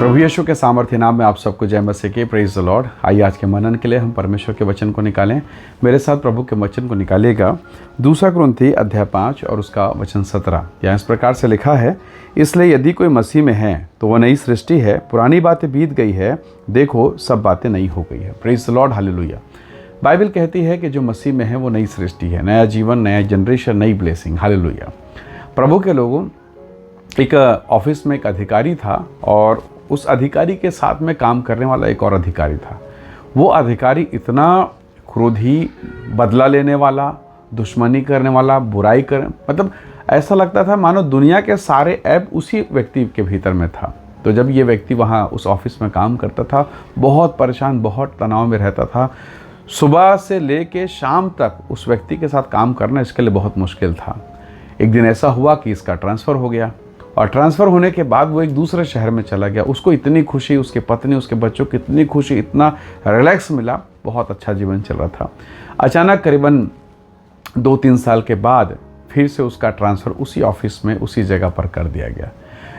प्रभु यीशु के सामर्थ्य नाम में आप सबको जय मसीह की। Praise the Lord. आइए आज के मनन के लिए हम परमेश्वर के वचन को निकालें। मेरे साथ प्रभु के वचन को निकालिएगा। 2 कुरिन्थी अध्याय 5 और उसका वचन 17। यहाँ इस प्रकार से लिखा है, इसलिए यदि कोई मसीह में है तो वह नई सृष्टि है, पुरानी बातें बीत गई है, देखो सब बातें नई हो गई है। Praise the Lord, hallelujah. Bible कहती है कि जो मसीह में है वो नई सृष्टि है, नया जीवन, नया जनरेशन, नई ब्लेसिंग। हालेलुया। प्रभु के लोगों, एक ऑफिस में एक अधिकारी था और उस अधिकारी के साथ में काम करने वाला एक और अधिकारी था। वो अधिकारी इतना क्रोधी, बदला लेने वाला, दुश्मनी करने वाला, बुराई कर, मतलब ऐसा लगता था मानो दुनिया के सारे ऐब उसी व्यक्ति के भीतर में था। तो जब ये व्यक्ति वहाँ उस ऑफिस में काम करता था, बहुत परेशान, बहुत तनाव में रहता था। सुबह से लेके शाम तक उस व्यक्ति के साथ काम करना इसके लिए बहुत मुश्किल था। एक दिन ऐसा हुआ कि इसका ट्रांसफ़र हो गया और ट्रांसफ़र होने के बाद वो एक दूसरे शहर में चला गया। उसको इतनी खुशी, उसके पत्नी, उसके बच्चों को इतनी खुशी, इतना रिलैक्स मिला, बहुत अच्छा जीवन चल रहा था। अचानक करीबन 2-3 साल के बाद फिर से उसका ट्रांसफ़र उसी ऑफिस में, उसी जगह पर कर दिया गया।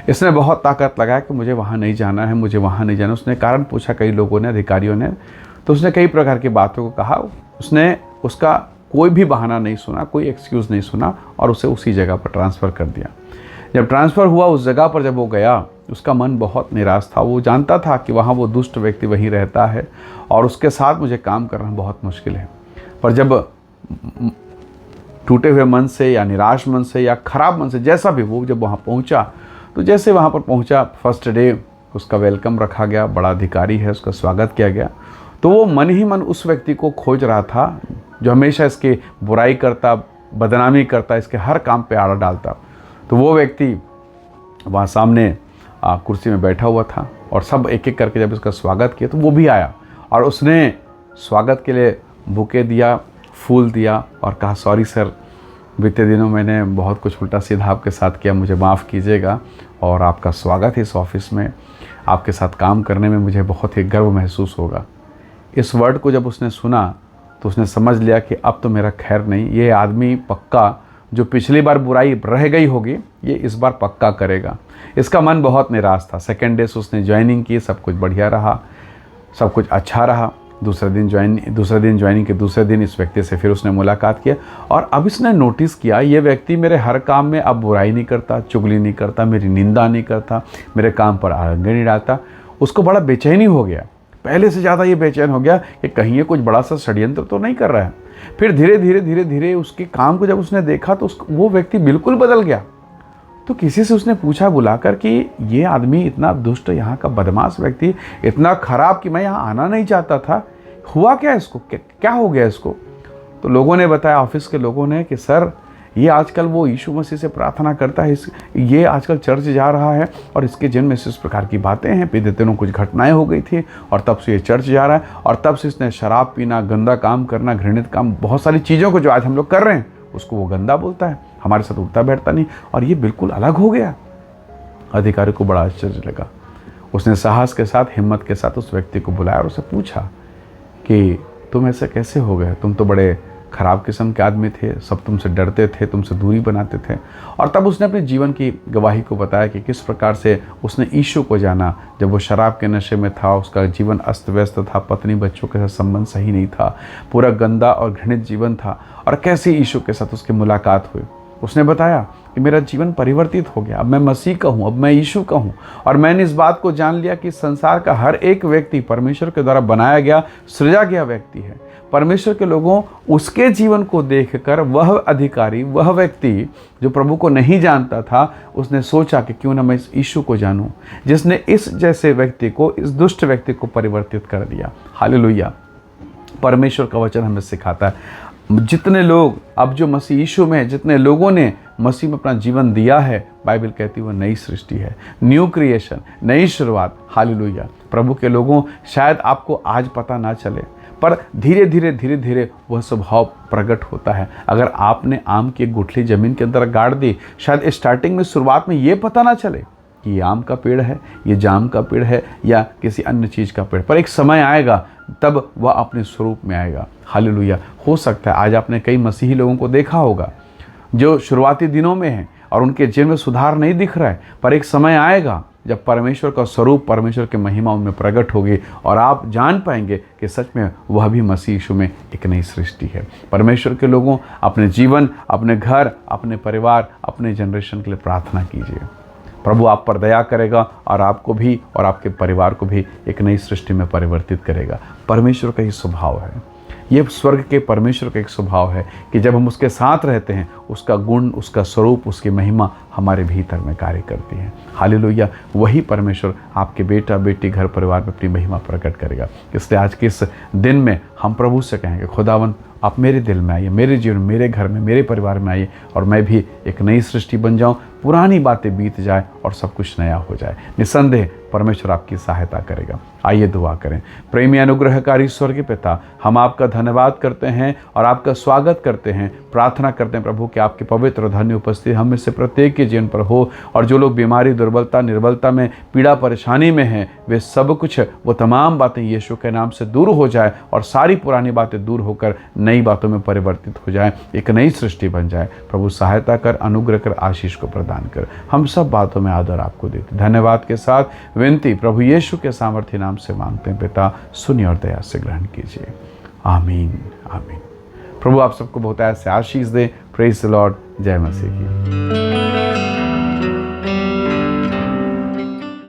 इसने बहुत ताकत लगाया कि मुझे वहाँ नहीं जाना है, मुझे वहाँ नहीं जाना। उसने कारण पूछा कई लोगों ने, अधिकारियों ने, तो उसने कई प्रकार की बातों को कहा। उसने उसका कोई भी बहाना नहीं सुना, कोई एक्सक्यूज़ नहीं सुना और उसे उसी जगह पर ट्रांसफ़र कर दिया। जब ट्रांसफ़र हुआ उस जगह पर, जब वो गया, उसका मन बहुत निराश था। वो जानता था कि वहाँ वो दुष्ट व्यक्ति वहीं रहता है और उसके साथ मुझे काम करना बहुत मुश्किल है। पर जब टूटे हुए मन से या निराश मन से या ख़राब मन से, जैसा भी वो जब वहाँ पहुँचा, तो जैसे वहाँ पर पहुँचा, फर्स्ट डे उसका वेलकम रखा गया, बड़ा अधिकारी है, उसका स्वागत किया गया। तो वो मन ही मन उस व्यक्ति को खोज रहा था जो हमेशा इसकी बुराई करता, बदनामी करता, इसके हर काम पे आड़ा डालता। तो वो व्यक्ति वहाँ सामने कुर्सी में बैठा हुआ था और सब एक एक करके जब उसका स्वागत किया तो वो भी आया और उसने स्वागत के लिए बुके दिया, फूल दिया और कहा, सॉरी सर, बीते दिनों मैंने बहुत कुछ उल्टा सीधा आपके साथ किया, मुझे माफ़ कीजिएगा और आपका स्वागत है इस ऑफिस में, आपके साथ काम करने में मुझे बहुत ही गर्व महसूस होगा। इस वर्ड को जब उसने सुना तो उसने समझ लिया कि अब तो मेरा खैर नहीं, ये आदमी पक्का जो पिछली बार बुराई रह गई होगी ये इस बार पक्का करेगा। इसका मन बहुत निराश था। सेकेंड डे से उसने ज्वाइनिंग की, सब कुछ बढ़िया रहा, सब कुछ अच्छा रहा। दूसरे दिन ज्वाइनिंग के दूसरे दिन इस व्यक्ति से फिर उसने मुलाकात किया और अब इसने नोटिस किया ये व्यक्ति मेरे हर काम में अब बुराई नहीं करता, चुगली नहीं करता, मेरी निंदा नहीं करता, मेरे काम पर आड़ंगे नहीं डालता। उसको बड़ा बेचैनी हो गया, पहले से ज़्यादा ये बेचैन हो गया कि कहीं ये कुछ बड़ा सा षड्यंत्र तो नहीं कर रहा है। फिर धीरे धीरे उसके काम को जब उसने देखा तो वो व्यक्ति बिल्कुल बदल गया। तो किसी से उसने पूछा बुलाकर कि ये आदमी इतना दुष्ट, यहाँ का बदमाश व्यक्ति, इतना खराब कि मैं यहाँ आना नहीं चाहता था, हुआ क्या इसको, क्या हो गया इसको? तो लोगों ने बताया, ऑफिस के लोगों ने, कि सर ये आजकल वो यीशु मसीह से प्रार्थना करता है, ये आजकल चर्च जा रहा है और इसके जन्म में इस प्रकार की बातें हैं, बीते दिनों कुछ घटनाएं हो गई थी और तब से ये चर्च जा रहा है और तब से इसने शराब पीना, गंदा काम करना, घृणित काम, बहुत सारी चीज़ों को जो आज हम लोग कर रहे हैं उसको वो गंदा बोलता है, हमारे साथ उठता बैठता नहीं और ये बिल्कुल अलग हो गया। अधिकारी को बड़ा आश्चर्य लगा। उसने साहस के साथ, हिम्मत के साथ उस व्यक्ति को बुलाया और उससे पूछा कि तुम ऐसे कैसे हो गए, तुम तो बड़े ख़राब किस्म के आदमी थे, सब तुमसे डरते थे, तुमसे दूरी बनाते थे। और तब उसने अपने जीवन की गवाही को बताया कि किस प्रकार से उसने यीशु को जाना। जब वो शराब के नशे में था, उसका जीवन अस्त व्यस्त था, पत्नी बच्चों के साथ संबंध सही नहीं था, पूरा गंदा और घृणित जीवन था, और कैसे यीशु के साथ उसकी मुलाकात हुई। उसने बताया कि मेरा जीवन परिवर्तित हो गया, अब मैं मसीह का हूँ, अब मैं यीशु का हूँ और मैंने इस बात को जान लिया कि संसार का हर एक व्यक्ति परमेश्वर के द्वारा बनाया गया, सृजा गया व्यक्ति है। परमेश्वर के लोगों उसके जीवन को देखकर वह अधिकारी, वह व्यक्ति जो प्रभु को नहीं जानता था, उसने सोचा कि क्यों ना मैं इस यीशु को जानूं, जिसने इस जैसे व्यक्ति को, इस दुष्ट व्यक्ति को परिवर्तित कर दिया। हालेलुया। परमेश्वर का वचन हमें सिखाता है, जितने लोग अब जो मसीह यीशु में, जितने लोगों ने मसीह में अपना जीवन दिया है, बाइबल कहती है वह नई सृष्टि है, न्यू क्रिएशन, नई शुरुआत। हालेलुया। प्रभु के लोगों, शायद आपको आज पता ना चले पर धीरे धीरे वह स्वभाव प्रकट होता है। अगर आपने आम की एक गुठली ज़मीन के अंदर गाड़ दी, शायद स्टार्टिंग में, शुरुआत में ये पता ना चले कि ये आम का पेड़ है, ये जाम का पेड़ है या किसी अन्य चीज़ का पेड़, पर एक समय आएगा तब वह अपने स्वरूप में आएगा। हालेलुया। हो सकता है आज आपने कई मसीही लोगों को देखा होगा जो शुरुआती दिनों में हैं और उनके जीवन में सुधार नहीं दिख रहा है, पर एक समय आएगा जब परमेश्वर का स्वरूप, परमेश्वर की महिमा उनमें प्रकट होगी और आप जान पाएंगे कि सच में वह भी मसीह यीशु में एक नई सृष्टि है। परमेश्वर के लोगों, अपने जीवन, अपने घर, अपने परिवार, अपने जनरेशन के लिए प्रार्थना कीजिए। प्रभु आप पर दया करेगा और आपको भी और आपके परिवार को भी एक नई सृष्टि में परिवर्तित करेगा। परमेश्वर का ही स्वभाव है, ये स्वर्ग के परमेश्वर का एक स्वभाव है कि जब हम उसके साथ रहते हैं, उसका गुण, उसका स्वरूप, उसकी महिमा हमारे भीतर में कार्य करती है। हालेलुया। वही परमेश्वर आपके बेटा बेटी, घर परिवार में अपनी महिमा प्रकट करेगा। इसलिए आज के इस दिन में हम प्रभु से कहेंगे, खुदावन आप मेरे दिल में आइए, मेरे जीवन, मेरे घर में, मेरे परिवार में आइए और मैं भी एक नई सृष्टि बन जाऊं, पुरानी बातें बीत जाए और सब कुछ नया हो जाए। निसंदेह परमेश्वर आपकी सहायता करेगा। आइए दुआ करें। प्रेमी अनुग्रहकारी स्वर्गीय पिता, हम आपका धन्यवाद करते हैं और आपका स्वागत करते हैं। प्रार्थना करते हैं प्रभु कि आपकी पवित्र धन्य उपस्थिति हम में से प्रत्येक के जीवन पर हो और जो लोग बीमारी, दुर्बलता, निर्बलता में, पीड़ा, परेशानी में हैं, वे सब कुछ, वो तमाम बातें यीशु के नाम से दूर हो जाए और सारी पुरानी बातें दूर होकर नई बातों में परिवर्तित हो जाए, एक नई सृष्टि बन जाए। प्रभु सहायता कर, अनुग्रह कर, आशीष को प्रदान कर। हम सब बातों में आदर आपको देते, धन्यवाद के साथ विनती प्रभु यीशु के सामर्थ्य नाम से मांगते हैं पिता, सुनिए और दया से ग्रहण कीजिए। आमीन, आमीन। प्रभु आप सबको बहुत ऐसे आशीष दे। Praise the Lord. जय मसीह की।